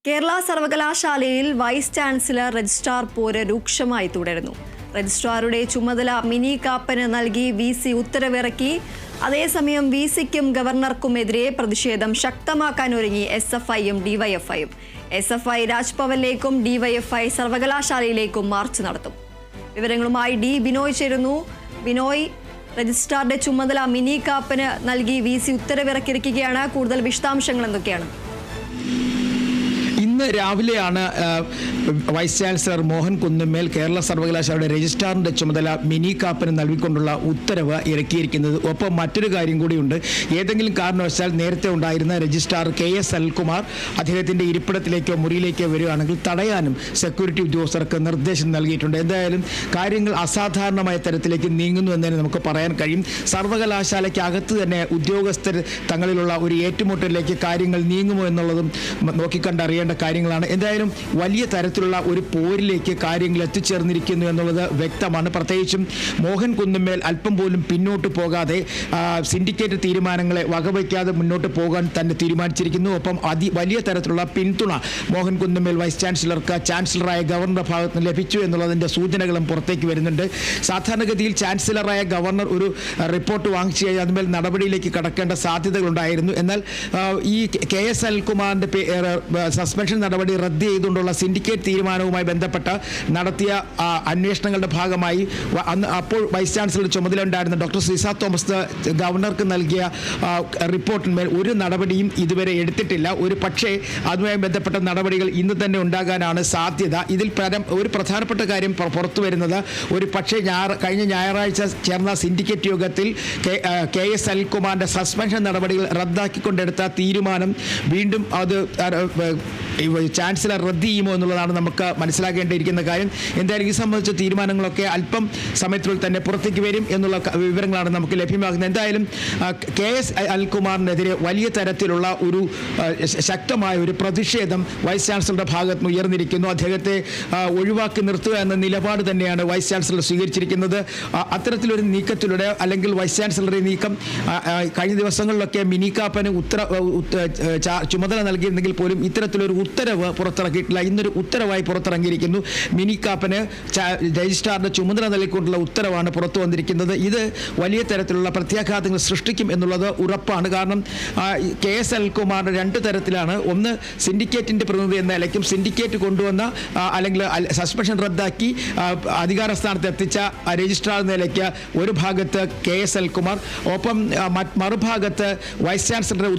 കേരള സർവകലാശാലയിൽ vice chancellor registrar പോര് രൂക്ഷമായി തുടരുന്നു. രജിസ്ട്രാറുടെ ചുമതല മിനി കാപ്പന് നൽകി VC ഉത്തരവിറക്കി. അതേസമയം VCക്കും ഗവർണർക്കുമെതിരെ പ്രതിഷേധം ശക്തമാക്കാൻ ഒരുങ്ങി SFIയും DYFIയും. SFI രാജ്ഭവനിലേക്കും DYFI സർവകലാശാലയിലേക്കും മാർച്ച് നടത്തും. വിവരങ്ങളുമായി ബിനോയ് ചേരുന്നു. ബിനോയ്, രജിസ്ട്രാറുടെ ചുമതല മിനി കാപ്പന് നൽകി VC ഉത്തരവിറക്കിയിരിക്കുകയാണ്. കൂടുതൽ വിശദാംശങ്ങൾ എന്തൊക്കെയാണ്? ഇന്ന് രാവിലെയാണ് വൈസ് ചാൻസലർ മോഹൻ കുന്നുമ്മേൽ കേരള സർവകലാശാലയുടെ രജിസ്ട്രാറിന്റെ ചുമതല മിനി കാപ്പന് നൽകിക്കൊണ്ടുള്ള ഉത്തരവ് ഇറക്കിയിരിക്കുന്നത്. ഒപ്പം മറ്റൊരു കാര്യം കൂടിയുണ്ട്. ഏതെങ്കിലും കാരണവശാൽ നേരത്തെ ഉണ്ടായിരുന്ന രജിസ്ട്രാർ KS അനിൽകുമാർ അദ്ദേഹത്തിന്റെ ഇരിപ്പിടത്തിലേക്കോ മുറിയിലേക്കോ വരികയാണെങ്കിൽ തടയാനും സെക്യൂരിറ്റി ഉദ്യോഗസ്ഥർക്ക് നിർദ്ദേശം നൽകിയിട്ടുണ്ട്. എന്തായാലും കാര്യങ്ങൾ അസാധാരണമായ തരത്തിലേക്ക് നീങ്ങുന്നു എന്ന് തന്നെ നമുക്ക് പറയാൻ കഴിയും. സർവകലാശാലയ്ക്ക് അകത്ത് തന്നെ ഉദ്യോഗസ്ഥർ തങ്ങളിലുള്ള ഒരു ഏറ്റുമുട്ടലിലേക്ക് കാര്യങ്ങൾ നീങ്ങുമോ എന്നുള്ളതും നോക്കിക്കണ്ടറിയേണ്ട കാര്യങ്ങളാണ്. എന്തായാലും വലിയ തരത്തിലുള്ള ഒരു പോരിലേക്ക് കാര്യങ്ങൾ എത്തിച്ചേർന്നിരിക്കുന്നു എന്നുള്ളത് വ്യക്തമാണ്. പ്രത്യേകിച്ചും മോഹൻ കുന്നുമ്മേൽ അല്പം പോലും പിന്നോട്ട് പോകാതെ സിൻഡിക്കേറ്റ് തീരുമാനങ്ങളെ വകവയ്ക്കാതെ മുന്നോട്ട് പോകാൻ തന്നെ തീരുമാനിച്ചിരിക്കുന്നു. ഒപ്പം വലിയ തരത്തിലുള്ള പിന്തുണ മോഹൻ കുന്നുമ്മേൽ വൈസ് ചാൻസലർക്ക് ചാൻസലറായ ഗവർണറുടെ ഭാഗത്ത് നിന്ന് ലഭിച്ചു എന്നുള്ളതിൻ്റെ സൂചനകളും പുറത്തേക്ക് വരുന്നുണ്ട്. സാധാരണഗതിയിൽ ചാൻസലറായ ഗവർണർ ഒരു റിപ്പോർട്ട് വാങ്ങിച്ചു കഴിഞ്ഞാൽ അതിന്മേൽ നടപടിയിലേക്ക് കടക്കേണ്ട സാധ്യതകളുണ്ടായിരുന്നു. എന്നാൽ ഈ KS അനിൽകുമാറിൻ്റെ സസ്പെൻഷൻ നടപടി റദ്ദ് ചെയ്തുകൊണ്ടുള്ള സിൻഡിക്കേറ്റ് തീരുമാനവുമായി ബന്ധപ്പെട്ട് നടത്തിയ അന്വേഷണങ്ങളുടെ ഭാഗമായി അപ്പോൾ വൈസ് ചാൻസലർ ചുമതല ഉണ്ടായിരുന്ന ഡോക്ടർ സിസ തോമസ് ഗവർണർക്ക് നൽകിയ റിപ്പോർട്ടിന്മേൽ ഒരു നടപടിയും ഇതുവരെ എടുത്തിട്ടില്ല. ഒരു പക്ഷേ അതുമായി ബന്ധപ്പെട്ട നടപടികൾ ഇന്ന് തന്നെ ഉണ്ടാകാനാണ് സാധ്യത. ഇതിൽ ഒരു പ്രധാനപ്പെട്ട കാര്യം പുറത്തു വരുന്നത് ഒരു പക്ഷേ കഴിഞ്ഞ ഞായറാഴ്ച ചേർന്ന സിൻഡിക്കേറ്റ് യോഗത്തിൽ KS അനിൽകുമാറിന്റെ സസ്പെൻഷൻ നടപടികൾ റദ്ദാക്കിക്കൊണ്ടെടുത്ത തീരുമാനം വീണ്ടും അത് ചാൻസലർ റദ്ദ് ചെയ്യുമോ എന്നുള്ളതാണ് നമുക്ക് മനസ്സിലാക്കേണ്ടിയിരിക്കുന്ന കാര്യം. എന്തായാലും ഈ സംബന്ധിച്ച തീരുമാനങ്ങളൊക്കെ അല്പം സമയത്തിനുള്ളിൽ തന്നെ പുറത്തേക്ക് വരും എന്നുള്ള വിവരങ്ങളാണ് നമുക്ക് ലഭ്യമാകുന്നത്. എന്തായാലും KS അനിൽകുമാറിനെതിരെ വലിയ തരത്തിലുള്ള ഒരു ശക്തമായ ഒരു പ്രതിഷേധം വൈസ് ചാൻസലറുടെ ഭാഗത്ത് നിന്ന് ഉയർന്നിരിക്കുന്നു. അദ്ദേഹത്തെ ഒഴിവാക്കി നിർത്തുക എന്ന നിലപാട് തന്നെയാണ് വൈസ് ചാൻസലർ സ്വീകരിച്ചിരിക്കുന്നത്. അത്തരത്തിലൊരു നീക്കത്തിലൂടെ അല്ലെങ്കിൽ വൈസ് ചാൻസലറുടെ നീക്കം കഴിഞ്ഞ ദിവസങ്ങളിലൊക്കെ മിനി കാപ്പന് ചുമതല നൽകിയിരുന്നെങ്കിൽ പോലും ഇത്തരത്തിലൊരു ഉത്തരവ് പുറത്തിറക്കിയിട്ടില്ല. ഇന്നൊരു ഉത്തരവായി പുറത്തിറങ്ങിയിരിക്കുന്നു. മിനി കാപ്പന് രജിസ്ട്രാറിന്റെ ചുമതല നൽകിക്കൊണ്ടുള്ള ഉത്തരവാണ് പുറത്തു വന്നിരിക്കുന്നത്. ഇത് വലിയ തരത്തിലുള്ള പ്രത്യാഘാതങ്ങൾ സൃഷ്ടിക്കും എന്നുള്ളത് ഉറപ്പാണ്. കാരണം KS അനിൽകുമാറിന്റെ രണ്ട് തരത്തിലാണ്. ഒന്ന്, സിൻഡിക്കേറ്റിന്റെ പ്രതിനിധി എന്ന നിലയ്ക്കും സിൻഡിക്കേറ്റ് കൊണ്ടുവന്ന അല്ലെങ്കിൽ സസ്പെൻഷൻ റദ്ദാക്കി അധികാര സ്ഥാനത്ത് എത്തിച്ച രജിസ്ട്രാർ നിലയ്ക്ക് ഒരു ഭാഗത്ത് KS അനിൽകുമാർ, ഒപ്പം മറുഭാഗത്ത് വൈസ് ചാൻസലറുടെ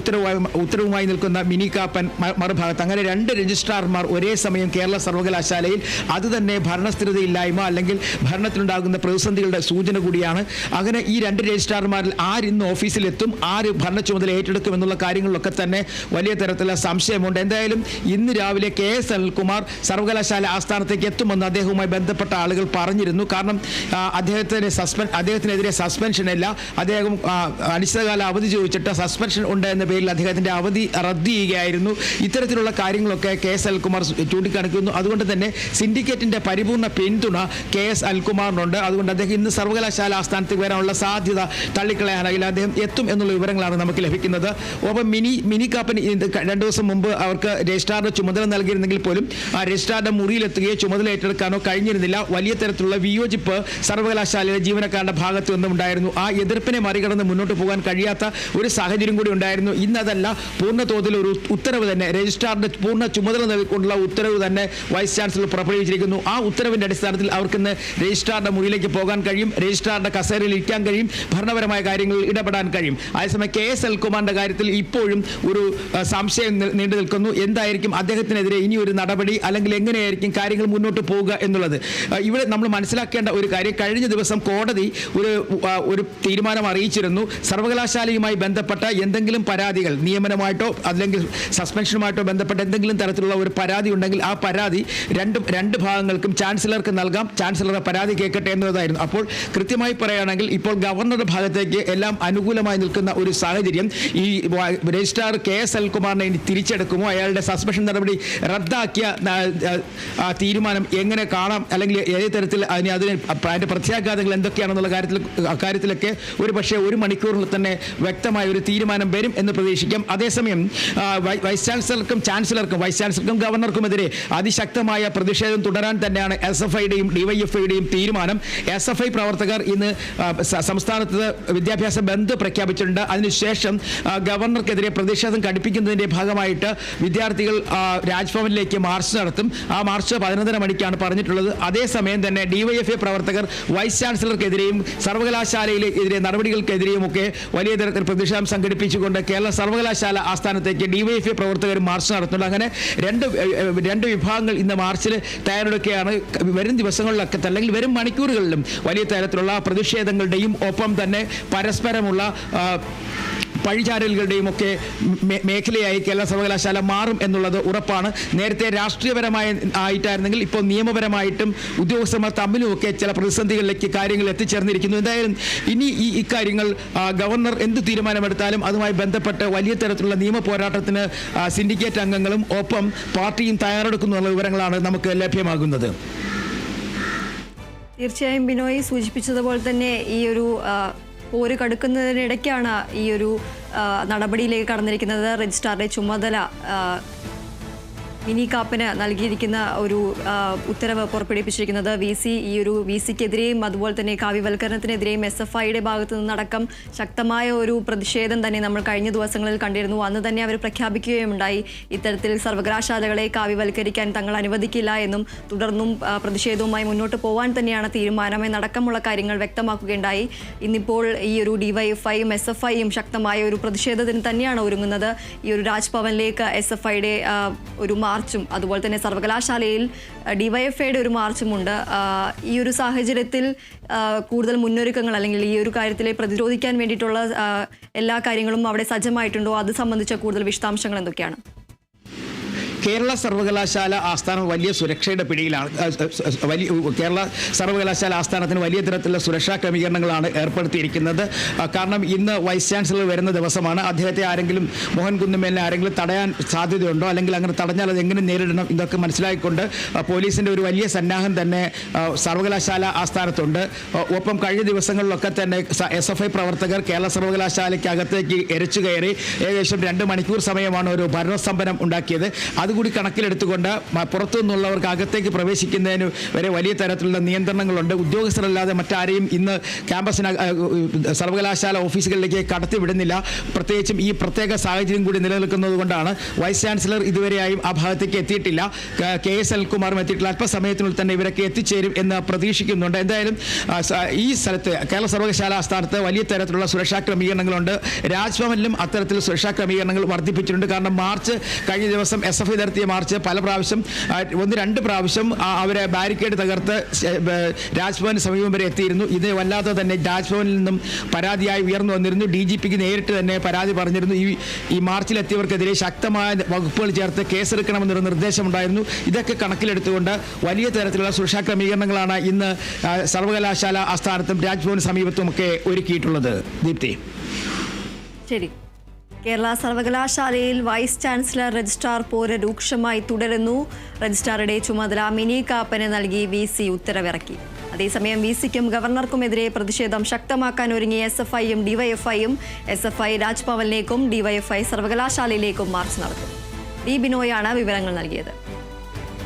ഉത്തരവുമായി നിൽക്കുന്ന മിനി കാപ്പൻ മറുഭാഗത്ത്. അങ്ങനെ രണ്ട് രജിസ്ട്രാർമാർ ഒരേ സമയം കേരള സർവകലാശാലയിൽ. അത് തന്നെ ഭരണസ്ഥിരതയില്ലായ്മ അല്ലെങ്കിൽ ഭരണത്തിലുണ്ടാകുന്ന പ്രതിസന്ധികളുടെ സൂചന കൂടിയാണ്. അങ്ങനെ ഈ രണ്ട് രജിസ്ട്രാർമാരിൽ ആരിന്ന് ഓഫീസിലെത്തും, ആര് ഭരണ ചുമതല ഏറ്റെടുക്കും എന്നുള്ള കാര്യങ്ങളിലൊക്കെ തന്നെ വലിയ തരത്തിലുള്ള സംശയമുണ്ട്. എന്തായാലും ഇന്ന് രാവിലെ KS അനിൽകുമാർ സർവകലാശാല ആസ്ഥാനത്തേക്ക് എത്തുമെന്ന് അദ്ദേഹവുമായി ബന്ധപ്പെട്ട ആളുകൾ പറഞ്ഞിരുന്നു. കാരണം അദ്ദേഹത്തിനെതിരെ സസ്പെൻഷൻ ഇല്ല. അദ്ദേഹം അനിശ്ചിതകാല അവധി ചോദിച്ചിട്ട് സസ്പെൻഷൻ ഉണ്ട് എന്ന പേരിൽ അദ്ദേഹത്തിന്റെ അവധി റദ്ദ് ചെയ്യുകയായിരുന്നു. ഇത്തരത്തിലുള്ള കാര്യങ്ങളൊക്കെ KS അനിൽകുമാർ ചൂണ്ടിക്കാണിക്കുന്നു. അതുകൊണ്ട് തന്നെ സിൻഡിക്കേറ്റിന്റെ പരിപൂർണ്ണ പിന്തുണ KS അനിൽകുമാറിനുണ്ട്. അതുകൊണ്ട് അദ്ദേഹം ഇന്ന് സർവകലാശാല ആസ്ഥാനത്തേക്ക് വരാനുള്ള സാധ്യത തള്ളിക്കളയാനാകില്ല. അദ്ദേഹം എത്തും എന്നുള്ള വിവരങ്ങളാണ് നമുക്ക് ലഭിക്കുന്നത്. ഒപ്പം മിനി കാപ്പൻ 2 ദിവസം മുമ്പ് അവർക്ക് രജിസ്ട്രാറിന്റെ ചുമതല നൽകിയിരുന്നെങ്കിൽ പോലും ആ രജിസ്ട്രാറിന്റെ മുറിയിലെത്തുകയോ ചുമതല ഏറ്റെടുക്കാനോ കഴിഞ്ഞിരുന്നില്ല. വലിയ തരത്തിലുള്ള വിയോജിപ്പ് സർവകലാശാലയിലെ ജീവനക്കാരുടെ ഭാഗത്തു നിന്നും ഉണ്ടായിരുന്നു. ആ എതിർപ്പിനെ മറികടന്ന് മുന്നോട്ട് പോകാൻ കഴിയാത്ത ഒരു സാഹചര്യം കൂടി ഉണ്ടായിരുന്നു. ഇന്നതല്ല, പൂർണ്ണ തോതിൽ ഒരു ഉത്തരവ് തന്നെ, രജിസ്ട്രാറിന്റെ പൂർണ്ണ ചുമതല നൽകിക്കൊണ്ടുള്ള ഉത്തരവ് തന്നെ വൈസ് ചാൻസലർ പുറപ്പെടുവിച്ചിരിക്കുന്നു. ആ ഉത്തരവിന്റെ അടിസ്ഥാനത്തിൽ അവർക്കിന്ന് രജിസ്ട്രാറിന്റെ മുറിയിലേക്ക് പോകാൻ കഴിയും, രജിസ്ട്രാറിന്റെ കസേരയിൽ ഇരിക്കാൻ കഴിയും, ഭരണപരമായ കാര്യങ്ങളിൽ ഇടപെടാൻ കഴിയും. അതേസമയം KS അനിൽകുമാറിന്റെ കാര്യത്തിൽ ഇപ്പോഴും ഒരു സംശയം നീണ്ടു നിൽക്കുന്നു. എന്തായിരിക്കും അദ്ദേഹത്തിനെതിരെ ഇനി ഒരു നടപടി, അല്ലെങ്കിൽ എങ്ങനെയായിരിക്കും കാര്യങ്ങൾ മുന്നോട്ട് പോവുക എന്നുള്ളത്. ഇവിടെ നമ്മൾ മനസ്സിലാക്കേണ്ട ഒരു കാര്യം, കഴിഞ്ഞ ദിവസം കോടതി ഒരു തീരുമാനം അറിയിച്ചിരുന്നു. സർവകലാശാലയുമായി ബന്ധപ്പെട്ട എന്തെങ്കിലും പരാതികൾ, നിയമനമായിട്ടോ അല്ലെങ്കിൽ സസ്പെൻഷനുമായിട്ടോ ബന്ധപ്പെട്ട എന്തെങ്കിലും തരത്തിലുള്ള ഒരു പരാതി ഉണ്ടെങ്കിൽ ആ പരാതി രണ്ട് ഭാഗങ്ങൾക്കും ചാൻസലർക്ക് നൽകാം, ചാൻസലറുടെ പരാതി കേൾക്കട്ടെ എന്നതായിരുന്നു. അപ്പോൾ കൃത്യമായി പറയുകയാണെങ്കിൽ ഇപ്പോൾ ഗവർണറുടെ ഭാഗത്തേക്ക് എല്ലാം അനുകൂലമായി നിൽക്കുന്ന ഒരു സാഹചര്യം. ഈ രജിസ്ട്രാർ KS അനിൽകുമാറിനെ ഇനി തിരിച്ചെടുക്കുമോ, അയാളുടെ സസ്പെൻഷൻ നടപടി റദ്ദാക്കിയ തീരുമാനം എങ്ങനെ കാണാം, അല്ലെങ്കിൽ ഏത് തരത്തിൽ അതിന്റെ പ്രത്യാഘാതങ്ങൾ എന്തൊക്കെയാണെന്നുള്ള കാര്യത്തിലൊക്കെ ഒരു പക്ഷേ 1 മണിക്കൂറിൽ തന്നെ വ്യക്തമായ ഒരു തീരുമാനം വരും എന്ന് പ്രതീക്ഷിക്കാം. അതേസമയം വൈസ് ചാൻസലർക്കും ചാൻസലർക്കും വൈസ് ചാൻസലർക്കും ഗവർണർക്കുമെതിരെ അതിശക്തമായ പ്രതിഷേധം തുടരാൻ തന്നെയാണ് SFIയുടെയും DYFIയുടെയും തീരുമാനം. SFI പ്രവർത്തകർ ഇന്ന് സംസ്ഥാനത്ത് വിദ്യാഭ്യാസ ബന്ദ് പ്രഖ്യാപിച്ചിട്ടുണ്ട്. അതിനുശേഷം ഗവർണർക്കെതിരെ പ്രതിഷേധം കടുപ്പിക്കുന്നതിന്റെ ഭാഗമായിട്ട് വിദ്യാർത്ഥികൾ രാജ്ഭവനിലേക്ക് മാർച്ച് നടത്തും. ആ മാർച്ച് 11:30 മണിക്കാണ് പറഞ്ഞിട്ടുള്ളത്. അതേസമയം തന്നെ DYFI പ്രവർത്തകർ വൈസ് ചാൻസലർക്കെതിരെയും സർവകലാശാലയിലെതിരെ നടപടികൾക്കെതിരെയും ഒക്കെ വലിയ തരത്തിൽ പ്രതിഷേധം സംഘടിപ്പിച്ചുകൊണ്ട് കേരള സർവകലാശാല ആസ്ഥാനത്തേക്ക് DYFI പ്രവർത്തകർ മാർച്ച് നടത്തുന്നുണ്ട്. അങ്ങനെ രണ്ട് വിഭാഗങ്ങൾ ഇന്ന് മാർച്ചിൽ തയ്യാറെടുക്കുകയാണ്. വരും ദിവസങ്ങളിലൊക്കെ അല്ലെങ്കിൽ വരും മണിക്കൂറുകളിലും വലിയ തരത്തിലുള്ള പ്രതിഷേധങ്ങളുടെയും ഒപ്പം തന്നെ പരസ്പരമുള്ള പഴിചാരലുകളുടെയും ഒക്കെ മേഖലയായി കേരള സർവകലാശാല മാറും എന്നുള്ളത് ഉറപ്പാണ്. നേരത്തെ ആയിട്ടായിരുന്നെങ്കിൽ ഇപ്പോൾ നിയമപരമായിട്ടും ഉദ്യോഗസ്ഥന്മാർ തമ്മിലുമൊക്കെ ചില പ്രതിസന്ധികളിലേക്ക് കാര്യങ്ങൾ എത്തിച്ചേർന്നിരിക്കുന്നു. എന്തായാലും ഇനി ഇക്കാര്യങ്ങൾ ഗവർണർ എന്ത് തീരുമാനമെടുത്താലും അതുമായി ബന്ധപ്പെട്ട് വലിയ തരത്തിലുള്ള നിയമ പോരാട്ടത്തിന് സിൻഡിക്കേറ്റ് അംഗങ്ങളും ഒപ്പം പാർട്ടിയും തയ്യാറെടുക്കുന്നു എന്നുള്ള വിവരങ്ങളാണ് നമുക്ക് ലഭ്യമാകുന്നത്. തീർച്ചയായും ബിനോയ് സൂചിപ്പിച്ചതുപോലെ തന്നെ ഈ ഒരു പോര് കടുക്കുന്നതിനിടയ്ക്കാണ് ഈ ഒരു നടപടിയിലേക്ക് കടന്നിരിക്കുന്നത്. രജിസ്ട്രാറുടെ ചുമതല മിനി കാപ്പന് നൽകിയിരിക്കുന്ന ഒരു ഉത്തരവ് പുറപ്പെടുവിപ്പിച്ചിരിക്കുന്നത് ഈ ഒരു VCക്കെതിരെയും അതുപോലെ തന്നെ കാവ്യവൽക്കരണത്തിനെതിരെയും SFIയുടെ ഭാഗത്തു നിന്നടക്കം ശക്തമായ ഒരു പ്രതിഷേധം തന്നെ നമ്മൾ കഴിഞ്ഞ ദിവസങ്ങളിൽ കണ്ടിരുന്നു. അന്ന് തന്നെ അവർ പ്രഖ്യാപിക്കുകയുണ്ടായി ഇത്തരത്തിൽ സർവകലാശാലകളെ കാവ്യവൽക്കരിക്കാൻ തങ്ങൾ അനുവദിക്കില്ല എന്നും തുടർന്നും പ്രതിഷേധവുമായി മുന്നോട്ട് പോകാൻ തന്നെയാണ് തീരുമാനം എന്നടക്കമുള്ള കാര്യങ്ങൾ വ്യക്തമാക്കുകയുണ്ടായി. ഇന്നിപ്പോൾ ഈ ഒരു DYFIയും SFIയും ശക്തമായ ഒരു പ്രതിഷേധത്തിന് തന്നെയാണ് ഒരുങ്ങുന്നത്. ഈ ഒരു രാജ്ഭവനിലേക്ക് SFIയുടെ ഒരു മാർച്ചും അതുപോലെ തന്നെ സർവകലാശാലയിൽ DYFIയുടെ ഒരു മാർച്ചുമുണ്ട്. ഈ ഒരു സാഹചര്യത്തിൽ കൂടുതൽ മുന്നൊരുക്കങ്ങൾ അല്ലെങ്കിൽ ഈ ഒരു കാര്യത്തിലെ പ്രതിരോധിക്കാൻ വേണ്ടിയിട്ടുള്ള എല്ലാ കാര്യങ്ങളും അവിടെ സജ്ജമായിട്ടുണ്ടോ? അത് സംബന്ധിച്ച കൂടുതൽ വിശദാംശങ്ങൾ എന്തൊക്കെയാണ്? കേരള സർവകലാശാല ആസ്ഥാനം വലിയ സുരക്ഷയുടെ പിടിയിലാണ്. കേരള സർവകലാശാല ആസ്ഥാനത്തിന് വലിയ തരത്തിലുള്ള സുരക്ഷാ ക്രമീകരണങ്ങളാണ് ഏർപ്പെടുത്തിയിരിക്കുന്നത്. കാരണം ഇന്ന് വൈസ് ചാൻസലർ വരുന്ന ദിവസമാണ്. അദ്ദേഹത്തെ മോഹൻ കുന്നുമേലിനെ ആരെങ്കിലും തടയാൻ സാധ്യതയുണ്ടോ, അല്ലെങ്കിൽ അങ്ങനെ തടഞ്ഞാൽ അത് എങ്ങനെ നേരിടണം, ഇതൊക്കെ മനസ്സിലാക്കിക്കൊണ്ട് പോലീസിൻ്റെ ഒരു വലിയ സന്നാഹം തന്നെ സർവകലാശാല ആസ്ഥാനത്തുണ്ട്. ഒപ്പം കഴിഞ്ഞ ദിവസങ്ങളിലൊക്കെ തന്നെ SFI പ്രവർത്തകർ കേരള സർവകലാശാലയ്ക്ക് അകത്തേക്ക് എരച്ചു കയറി ഏകദേശം 2 മണിക്കൂർ സമയമാണ് ഒരു ഭരണസ്തംഭനം ഉണ്ടാക്കിയത്. അതുകൂടി കണക്കിലെടുത്തുകൊണ്ട് പുറത്തു നിന്നുള്ളവർക്ക് അകത്തേക്ക് പ്രവേശിക്കുന്നതിന് വരെ വലിയ തരത്തിലുള്ള നിയന്ത്രണങ്ങളുണ്ട്. ഉദ്യോഗസ്ഥരല്ലാതെ മറ്റാരെയും ഇന്ന് സർവകലാശാല ഓഫീസുകളിലേക്ക് കടത്തിവിടുന്നില്ല. പ്രത്യേകിച്ചും ഈ പ്രത്യേക സാഹചര്യം കൂടി നിലനിൽക്കുന്നത് കൊണ്ടാണ്. വൈസ് ചാൻസലർ ഇതുവരെയായും ആ ഭാഗത്തേക്ക് എത്തിയിട്ടില്ല. KS അനിൽകുമാറും എത്തിയിട്ടില്ല. അല്പസമയത്തിനുള്ളിൽ തന്നെ ഇവരൊക്കെ എത്തിച്ചേരും എന്ന് പ്രതീക്ഷിക്കുന്നുണ്ട്. എന്തായാലും ഈ സ്ഥലത്ത് കേരള സർവകലാശാല ആസ്ഥാനത്ത് വലിയ തരത്തിലുള്ള സുരക്ഷാ ക്രമീകരണങ്ങളുണ്ട്. രാജ്ഭവനിലും അത്തരത്തിൽ സുരക്ഷാ ക്രമീകരണങ്ങൾ വർദ്ധിപ്പിച്ചിട്ടുണ്ട്. കാരണം മാർച്ച് കഴിഞ്ഞ ദിവസം SFI നടത്തിയ മാർച്ച് പല പ്രാവശ്യം 1-2 പ്രാവശ്യം അവരെ ബാരിക്കേഡ് തകർത്ത് രാജ്ഭവന് സമീപം വരെ എത്തിയിരുന്നു. ഇത് വല്ലാതെ തന്നെ രാജ്ഭവനിൽ നിന്നും പരാതിയായി ഉയർന്നു വന്നിരുന്നു. DGPക്ക് നേരിട്ട് തന്നെ പരാതി പറഞ്ഞിരുന്നു. ഈ മാർച്ചിലെത്തിയവർക്കെതിരെ ശക്തമായ വകുപ്പുകൾ ചേർത്ത് കേസെടുക്കണമെന്നൊരു നിർദ്ദേശമുണ്ടായിരുന്നു. ഇതൊക്കെ കണക്കിലെടുത്തുകൊണ്ട് വലിയ തരത്തിലുള്ള സുരക്ഷാ ക്രമീകരണങ്ങളാണ് ഇന്ന് സർവകലാശാല ആസ്ഥാനത്തും രാജ്ഭവന് സമീപത്തുമൊക്കെ ഒരുക്കിയിട്ടുള്ളത്. ദീപ്തി. ശരി. കേരള സർവകലാശാലയിൽ വൈസ് ചാൻസലർ രജിസ്ട്രാർ പോര് രൂക്ഷമായി തുടരുന്നു. രജിസ്ട്രാറുടെ ചുമതല മിനി കാപ്പന് നൽകി VC ഉത്തരവിറക്കി. അതേസമയം VCക്കും ഗവർണർക്കുമെതിരെ പ്രതിഷേധം ശക്തമാക്കാൻ ഒരുങ്ങിയ SFIയും DYFIയും SFI രാജ്ഭവനിലേക്കും DYFI സർവകലാശാലയിലേക്കും മാർച്ച് നടത്തും. ബിനോയാണ് വിവരങ്ങൾ നൽകിയത്.